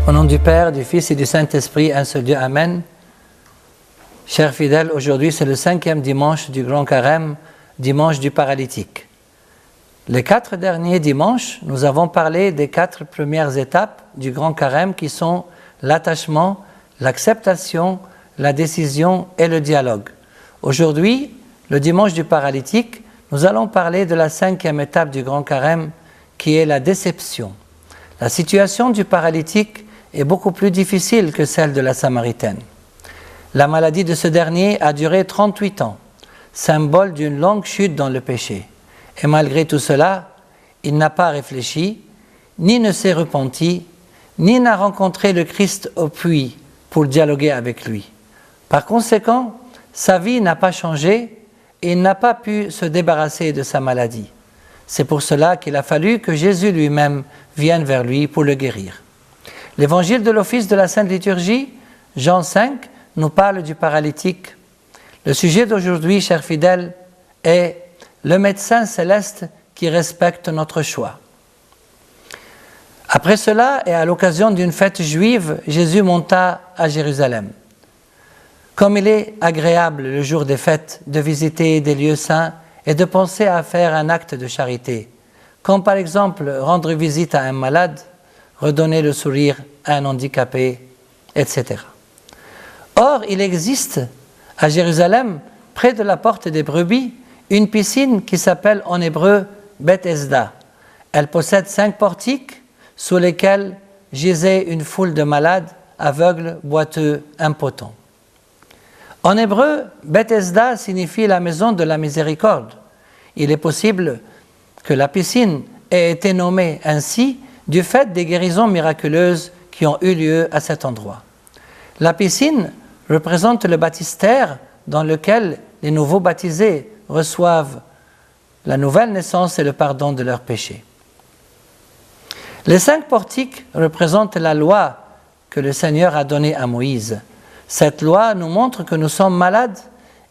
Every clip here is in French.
Au nom du Père, du Fils et du Saint-Esprit, un seul Dieu, Amen. Chers fidèles, aujourd'hui c'est le 5e dimanche du Grand Carême, dimanche du paralytique. Les 4 derniers dimanches, nous avons parlé des 4 premières étapes du Grand Carême qui sont l'attachement, l'acceptation, la décision et le dialogue. Aujourd'hui, le dimanche du paralytique, nous allons parler de la 5e étape du Grand Carême qui est la déception. La situation du paralytique est beaucoup plus difficile que celle de la Samaritaine. La maladie de ce dernier a duré 38 ans, symbole d'une longue chute dans le péché. Et malgré tout cela, il n'a pas réfléchi, ni ne s'est repenti, ni n'a rencontré le Christ au puits pour dialoguer avec lui. Par conséquent, sa vie n'a pas changé et il n'a pas pu se débarrasser de sa maladie. C'est pour cela qu'il a fallu que Jésus lui-même vienne vers lui pour le guérir. L'évangile de l'office de la Sainte Liturgie, Jean 5, nous parle du paralytique. Le sujet d'aujourd'hui, chers fidèles, est le médecin céleste qui respecte notre choix. Après cela, et à l'occasion d'une fête juive, Jésus monta à Jérusalem. Comme il est agréable le jour des fêtes de visiter des lieux saints et de penser à faire un acte de charité, comme par exemple rendre visite à un malade, redonner le sourire à un handicapé, etc. Or, il existe à Jérusalem, près de la porte des brebis, une piscine qui s'appelle en hébreu Bethesda. Elle possède 5 portiques sous lesquels gisait une foule de malades, aveugles, boiteux, impotents. En hébreu, Bethesda signifie la maison de la miséricorde. Il est possible que la piscine ait été nommée ainsi du fait des guérisons miraculeuses qui ont eu lieu à cet endroit. La piscine représente le baptistère dans lequel les nouveaux baptisés reçoivent la nouvelle naissance et le pardon de leurs péchés. Les 5 portiques représentent la loi que le Seigneur a donnée à Moïse. Cette loi nous montre que nous sommes malades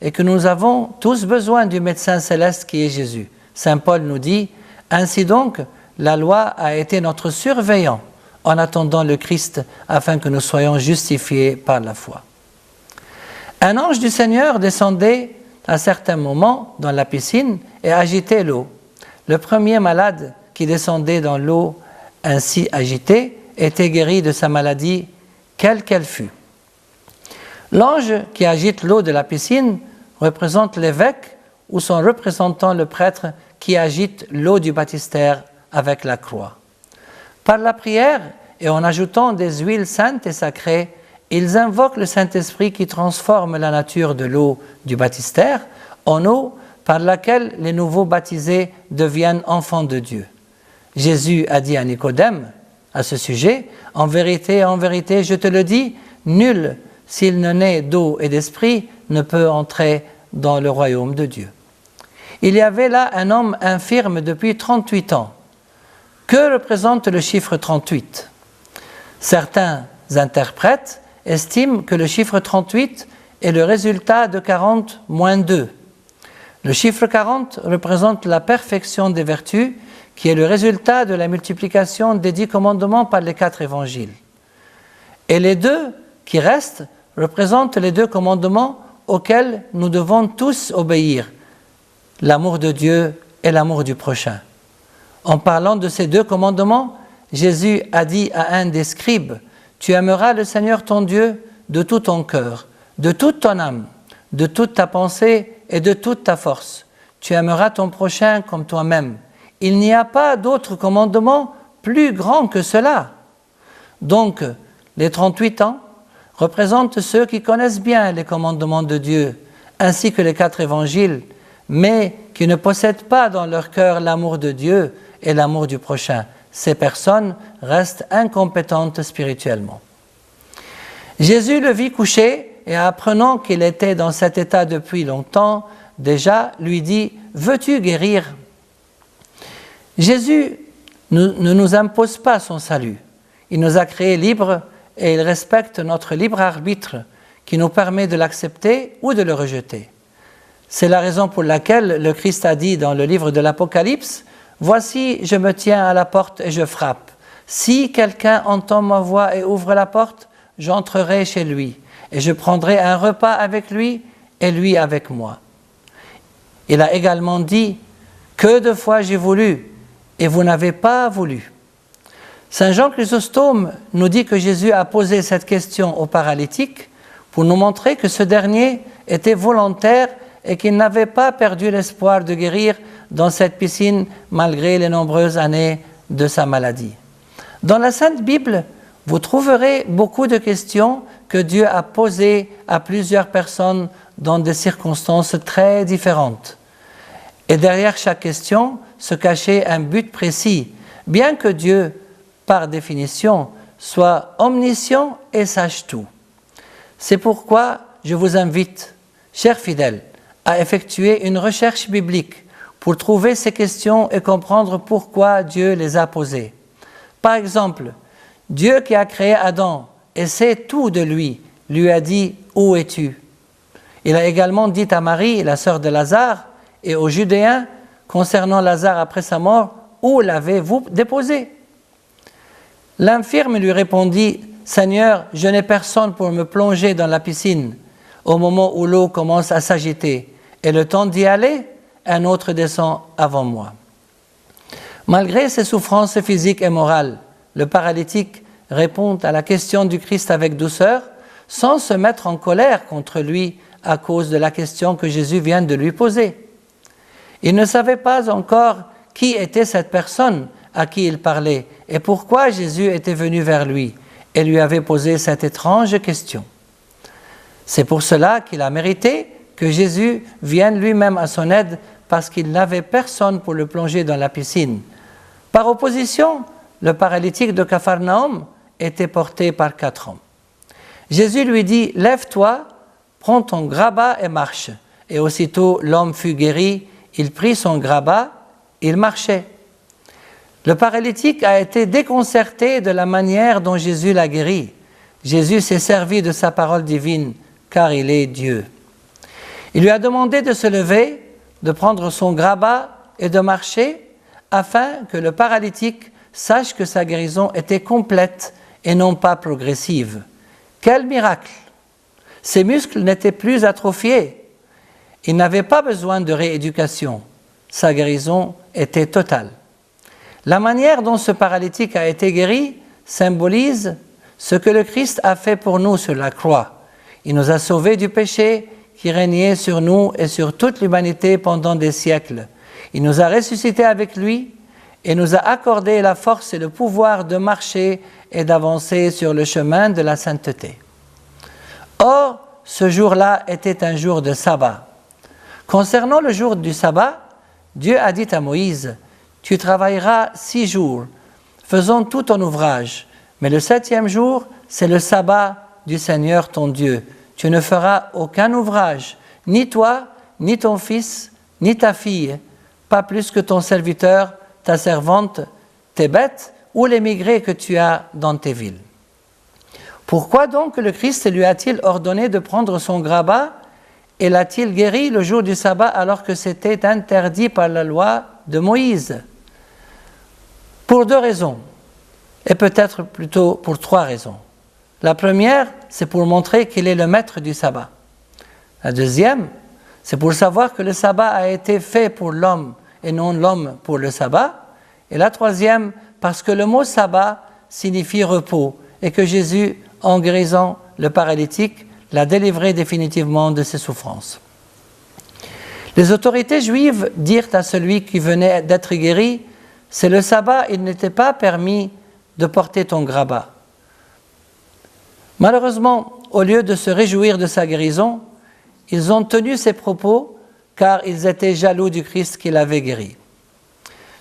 et que nous avons tous besoin du médecin céleste qui est Jésus. Saint Paul nous dit « Ainsi donc, la loi a été notre surveillant en attendant le Christ afin que nous soyons justifiés par la foi. » Un ange du Seigneur descendait à certains moments dans la piscine et agitait l'eau. Le premier malade qui descendait dans l'eau ainsi agitée était guéri de sa maladie, quelle qu'elle fût. L'ange qui agite l'eau de la piscine représente l'évêque ou son représentant, le prêtre, qui agite l'eau du baptistère avec la croix. Par la prière et en ajoutant des huiles saintes et sacrées, ils invoquent le Saint-Esprit qui transforme la nature de l'eau du baptistère en eau par laquelle les nouveaux baptisés deviennent enfants de Dieu. Jésus a dit à Nicodème à ce sujet, « En vérité, je te le dis, nul, s'il ne naît d'eau et d'esprit, ne peut entrer dans le royaume de Dieu. » Il y avait là un homme infirme depuis 38 ans. Que représente le chiffre 38 ? Certains interprètes estiment que le chiffre 38 est le résultat de 40 moins 2. Le chiffre 40 représente la perfection des vertus, qui est le résultat de la multiplication des 10 commandements par les 4 évangiles. Et les 2 qui restent représentent les 2 commandements auxquels nous devons tous obéir, l'amour de Dieu et l'amour du prochain. En parlant de ces 2 commandements, Jésus a dit à un des scribes, « Tu aimeras le Seigneur ton Dieu de tout ton cœur, de toute ton âme, de toute ta pensée et de toute ta force. Tu aimeras ton prochain comme toi-même. Il n'y a pas d'autre commandement plus grand que cela. » Donc, les 38 ans représentent ceux qui connaissent bien les commandements de Dieu, ainsi que les 4 évangiles, mais qui ne possèdent pas dans leur cœur l'amour de Dieu et l'amour du prochain. Ces personnes restent incompétentes spirituellement. Jésus le vit couché et apprenant qu'il était dans cet état depuis longtemps, déjà lui dit « Veux-tu guérir ?» Jésus ne nous impose pas son salut. Il nous a créés libres et il respecte notre libre arbitre qui nous permet de l'accepter ou de le rejeter. C'est la raison pour laquelle le Christ a dit dans le livre de l'Apocalypse « Voici, je me tiens à la porte et je frappe. Si quelqu'un entend ma voix et ouvre la porte, j'entrerai chez lui et je prendrai un repas avec lui et lui avec moi. Il a également dit, que de fois j'ai voulu et vous n'avez pas voulu. Saint Jean Chrysostome nous dit que Jésus a posé cette question au paralytique pour nous montrer que ce dernier était volontaire et qu'il n'avait pas perdu l'espoir de guérir dans cette piscine malgré les nombreuses années de sa maladie. Dans la Sainte Bible, vous trouverez beaucoup de questions que Dieu a posées à plusieurs personnes dans des circonstances très différentes. Et derrière chaque question se cachait un but précis, bien que Dieu, par définition, soit omniscient et sache tout. C'est pourquoi je vous invite, chers fidèles, à effectuer une recherche biblique pour trouver ces questions et comprendre pourquoi Dieu les a posées. Par exemple, Dieu qui a créé Adam et sait tout de lui a dit « Où es-tu » Il a également dit à Marie, la sœur de Lazare, et aux Judéens, concernant Lazare après sa mort, « Où l'avez-vous déposé » L'infirme lui répondit, « Seigneur, je n'ai personne pour me plonger dans la piscine au moment où l'eau commence à s'agiter, et le temps d'y aller, un autre descend avant moi. » Malgré ses souffrances physiques et morales, le paralytique répond à la question du Christ avec douceur, sans se mettre en colère contre lui à cause de la question que Jésus vient de lui poser. Il ne savait pas encore qui était cette personne à qui il parlait et pourquoi Jésus était venu vers lui et lui avait posé cette étrange question. C'est pour cela qu'il a mérité que Jésus vienne lui-même à son aide parce qu'il n'avait personne pour le plonger dans la piscine. Par opposition, le paralytique de Capharnaüm était porté par 4 hommes. Jésus lui dit « Lève-toi, prends ton grabat et marche. » Et aussitôt l'homme fut guéri, il prit son grabat, il marchait. Le paralytique a été déconcerté de la manière dont Jésus l'a guéri. Jésus s'est servi de sa parole divine, car il est Dieu. Il lui a demandé de se lever, de prendre son grabat et de marcher, afin que le paralytique sache que sa guérison était complète et non pas progressive. Quel miracle! Ses muscles n'étaient plus atrophiés. Il n'avait pas besoin de rééducation. Sa guérison était totale. La manière dont ce paralytique a été guéri symbolise ce que le Christ a fait pour nous sur la croix. Il nous a sauvés du péché qui régnait sur nous et sur toute l'humanité pendant des siècles. Il nous a ressuscités avec lui et nous a accordé la force et le pouvoir de marcher et d'avancer sur le chemin de la sainteté. Or, ce jour-là était un jour de sabbat. Concernant le jour du sabbat, Dieu a dit à Moïse, « Tu travailleras 6 jours, faisant tout ton ouvrage, mais le 7e jour, c'est le sabbat du Seigneur ton Dieu. Tu ne feras aucun ouvrage, ni toi, ni ton fils, ni ta fille, pas plus que ton serviteur, ta servante, tes bêtes ou les migrés que tu as dans tes villes. » Pourquoi donc le Christ lui a-t-il ordonné de prendre son grabat et l'a-t-il guéri le jour du sabbat alors que c'était interdit par la loi de Moïse? Pour 2 raisons, et peut-être plutôt pour 3 raisons. La première, c'est pour montrer qu'il est le maître du sabbat. La deuxième, c'est pour savoir que le sabbat a été fait pour l'homme et non l'homme pour le sabbat. Et la troisième, parce que le mot sabbat signifie repos et que Jésus, en guérissant le paralytique, l'a délivré définitivement de ses souffrances. Les autorités juives dirent à celui qui venait d'être guéri, « C'est le sabbat, il n'était pas permis de porter ton grabat. » Malheureusement, au lieu de se réjouir de sa guérison, ils ont tenu ces propos car ils étaient jaloux du Christ qui l'avait guéri.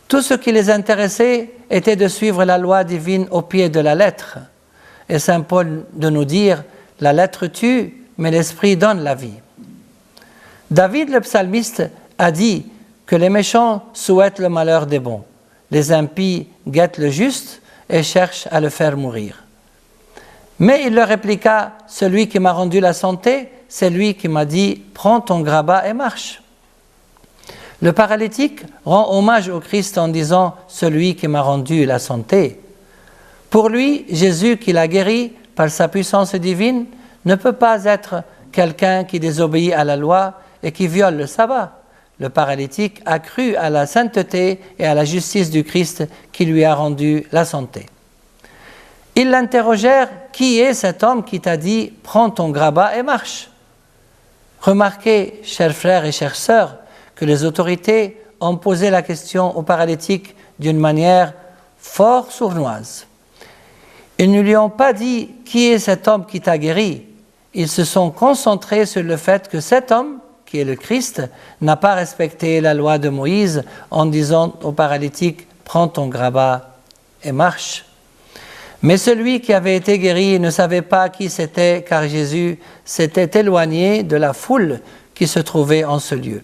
Tout ce qui les intéressait était de suivre la loi divine au pied de la lettre. Et saint Paul de nous dire, la lettre tue, mais l'esprit donne la vie. David le psalmiste a dit que les méchants souhaitent le malheur des bons. Les impies guettent le juste et cherchent à le faire mourir. Mais il leur répliqua, celui qui m'a rendu la santé, c'est lui qui m'a dit, prends ton grabat et marche. Le paralytique rend hommage au Christ en disant, celui qui m'a rendu la santé. Pour lui, Jésus, qui l'a guéri par sa puissance divine, ne peut pas être quelqu'un qui désobéit à la loi et qui viole le sabbat. Le paralytique a cru à la sainteté et à la justice du Christ qui lui a rendu la santé. Ils l'interrogèrent, « Qui est cet homme qui t'a dit « Prends ton grabat et marche » ?» Remarquez, chers frères et chères sœurs, que les autorités ont posé la question au paralytique d'une manière fort sournoise. Ils ne lui ont pas dit « Qui est cet homme qui t'a guéri ?» Ils se sont concentrés sur le fait que cet homme, qui est le Christ, n'a pas respecté la loi de Moïse en disant au paralytique « Prends ton grabat et marche ». Mais celui qui avait été guéri ne savait pas qui c'était, car Jésus s'était éloigné de la foule qui se trouvait en ce lieu.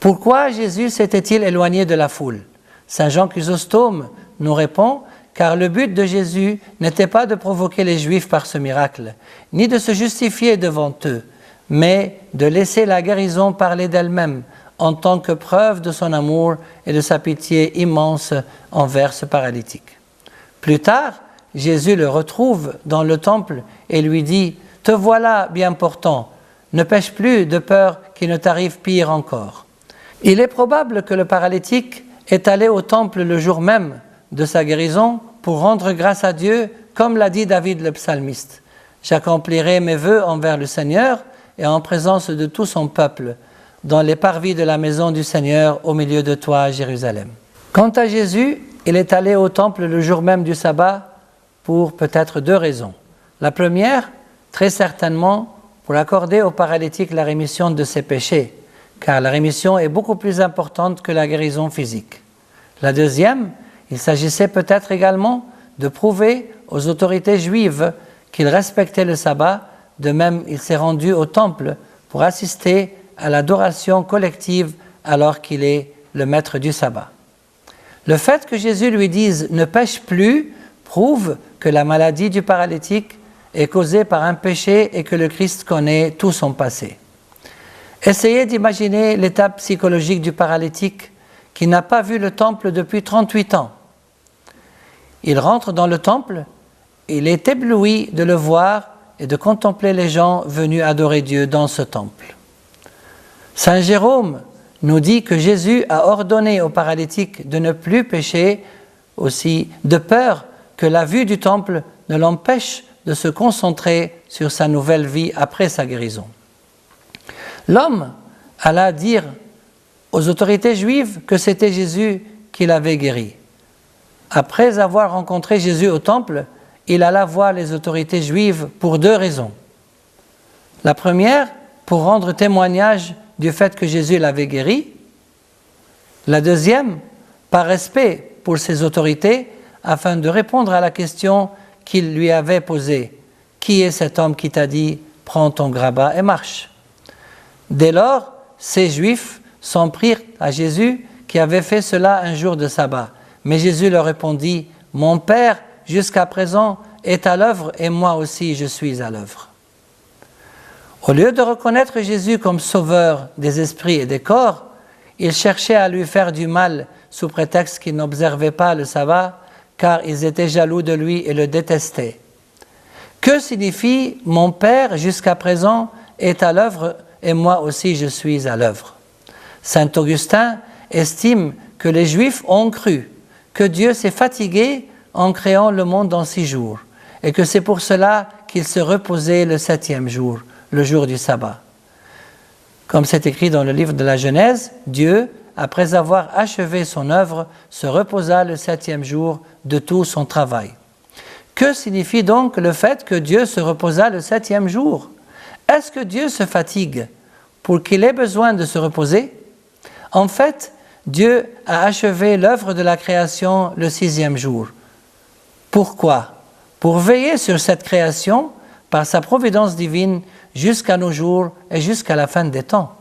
Pourquoi Jésus s'était-il éloigné de la foule? Saint Jean Chrysostome nous répond, car le but de Jésus n'était pas de provoquer les Juifs par ce miracle, ni de se justifier devant eux, mais de laisser la guérison parler d'elle-même en tant que preuve de son amour et de sa pitié immense envers ce paralytique. Plus tard, Jésus le retrouve dans le temple et lui dit « Te voilà bien portant, ne pêche plus de peur qu'il ne t'arrive pire encore. » Il est probable que le paralytique est allé au temple le jour même de sa guérison pour rendre grâce à Dieu, comme l'a dit David le psalmiste. « J'accomplirai mes vœux envers le Seigneur et en présence de tout son peuple, dans les parvis de la maison du Seigneur au milieu de toi, Jérusalem. » Quant à Jésus, il est allé au temple le jour même du sabbat pour peut-être deux raisons. La première, très certainement, pour accorder au paralytique la rémission de ses péchés, car la rémission est beaucoup plus importante que la guérison physique. La deuxième, il s'agissait peut-être également de prouver aux autorités juives qu'il respectait le sabbat. De même, il s'est rendu au temple pour assister à l'adoration collective alors qu'il est le maître du sabbat. Le fait que Jésus lui dise « ne pêche plus » prouve que la maladie du paralytique est causée par un péché et que le Christ connaît tout son passé. Essayez d'imaginer l'état psychologique du paralytique qui n'a pas vu le temple depuis 38 ans. Il rentre dans le temple, il est ébloui de le voir et de contempler les gens venus adorer Dieu dans ce temple. Saint Jérôme nous dit que Jésus a ordonné au paralytique de ne plus pécher aussi de peur que la vue du temple ne l'empêche de se concentrer sur sa nouvelle vie après sa guérison. L'homme alla dire aux autorités juives que c'était Jésus qui l'avait guéri. Après avoir rencontré Jésus au temple, il alla voir les autorités juives pour deux raisons. La première, pour rendre témoignage du fait que Jésus l'avait guéri. La deuxième, par respect pour ses autorités, afin de répondre à la question qu'il lui avait posée. « Qui est cet homme qui t'a dit « Prends ton grabat et marche » ?» Dès lors, ces Juifs s'en prirent à Jésus qui avait fait cela un jour de sabbat. Mais Jésus leur répondit « Mon Père, jusqu'à présent, est à l'œuvre et moi aussi je suis à l'œuvre. » Au lieu de reconnaître Jésus comme sauveur des esprits et des corps, ils cherchaient à lui faire du mal sous prétexte qu'ils n'observaient pas le sabbat, car ils étaient jaloux de lui et le détestaient. Que signifie « Mon Père, jusqu'à présent, est à l'œuvre et moi aussi je suis à l'œuvre » ? Saint Augustin estime que les Juifs ont cru que Dieu s'est fatigué en créant le monde en 6 jours, et que c'est pour cela qu'il se reposait le 7e jour, le jour du sabbat. Comme c'est écrit dans le livre de la Genèse, Dieu, après avoir achevé son œuvre, se reposa le 7e jour de tout son travail. Que signifie donc le fait que Dieu se reposa le 7e jour? Est-ce que Dieu se fatigue pour qu'il ait besoin de se reposer? En fait, Dieu a achevé l'œuvre de la création le 6e jour. Pourquoi? Pour veiller sur cette création par sa providence divine jusqu'à nos jours et jusqu'à la fin des temps.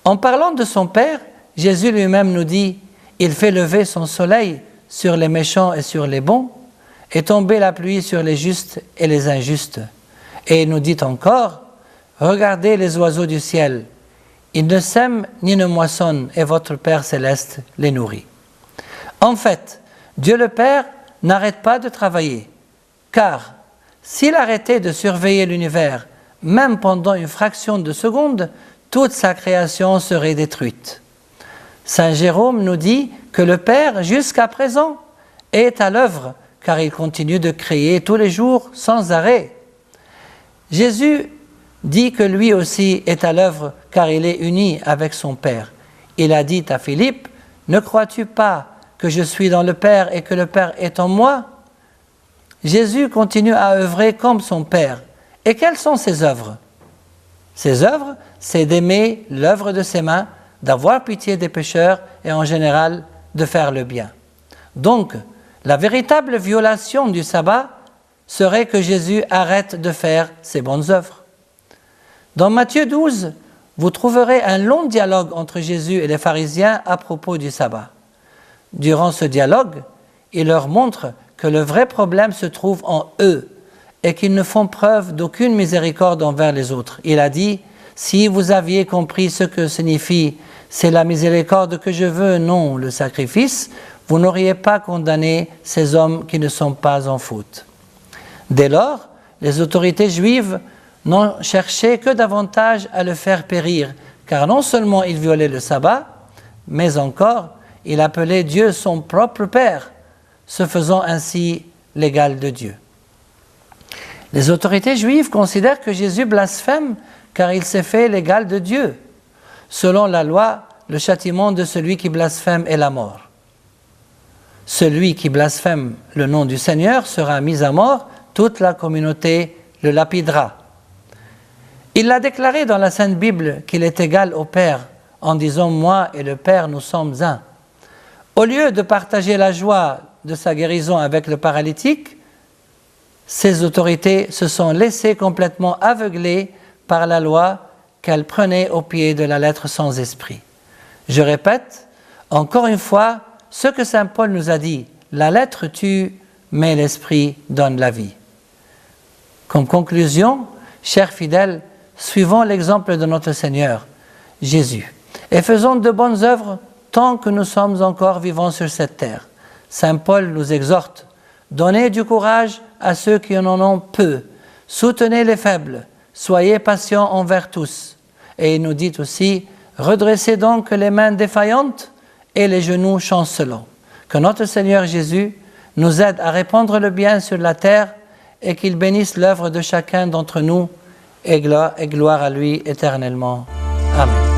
En parlant de son Père, Jésus lui-même nous dit « Il fait lever son soleil sur les méchants et sur les bons, et tomber la pluie sur les justes et les injustes. » Et il nous dit encore « Regardez les oiseaux du ciel, ils ne sèment ni ne moissonnent, et votre Père céleste les nourrit. » En fait, Dieu le Père n'arrête pas de travailler. Car s'il arrêtait de surveiller l'univers, même pendant une fraction de seconde, toute sa création serait détruite. Saint Jérôme nous dit que le Père, jusqu'à présent, est à l'œuvre, car il continue de créer tous les jours sans arrêt. Jésus dit que lui aussi est à l'œuvre, car il est uni avec son Père. Il a dit à Philippe, « Ne crois-tu pas que je suis dans le Père et que le Père est en moi ?» Jésus continue à œuvrer comme son Père. Et quelles sont ses œuvres? Ses œuvres, c'est d'aimer l'œuvre de ses mains, d'avoir pitié des pécheurs et en général de faire le bien. Donc, la véritable violation du sabbat serait que Jésus arrête de faire ses bonnes œuvres. Dans Matthieu 12, vous trouverez un long dialogue entre Jésus et les pharisiens à propos du sabbat. Durant ce dialogue, il leur montre que le vrai problème se trouve en eux et qu'ils ne font preuve d'aucune miséricorde envers les autres. Il a dit, « Si vous aviez compris ce que signifie « c'est la miséricorde que je veux, non le sacrifice », vous n'auriez pas condamné ces hommes qui ne sont pas en faute. » Dès lors, les autorités juives n'ont cherché que davantage à le faire périr, car non seulement il violait le sabbat, mais encore il appelait Dieu son propre Père, se faisant ainsi l'égal de Dieu. Les autorités juives considèrent que Jésus blasphème car il s'est fait l'égal de Dieu. Selon la loi, le châtiment de celui qui blasphème est la mort. Celui qui blasphème le nom du Seigneur sera mis à mort, toute la communauté le lapidera. Il a déclaré dans la Sainte Bible qu'il est égal au Père, en disant « Moi et le Père, nous sommes un ». Au lieu de partager la joie de sa guérison avec le paralytique, ces autorités se sont laissées complètement aveugler par la loi qu'elles prenaient au pied de la lettre sans esprit. Je répète, encore une fois, ce que saint Paul nous a dit, la lettre tue, mais l'esprit donne la vie. Comme conclusion, chers fidèles, suivons l'exemple de notre Seigneur, Jésus, et faisons de bonnes œuvres tant que nous sommes encore vivants sur cette terre. Saint Paul nous exhorte, donnez du courage à ceux qui en ont peu, soutenez les faibles, soyez patients envers tous. Et il nous dit aussi, redressez donc les mains défaillantes et les genoux chancelants. Que notre Seigneur Jésus nous aide à répandre le bien sur la terre et qu'il bénisse l'œuvre de chacun d'entre nous et gloire à lui éternellement. Amen.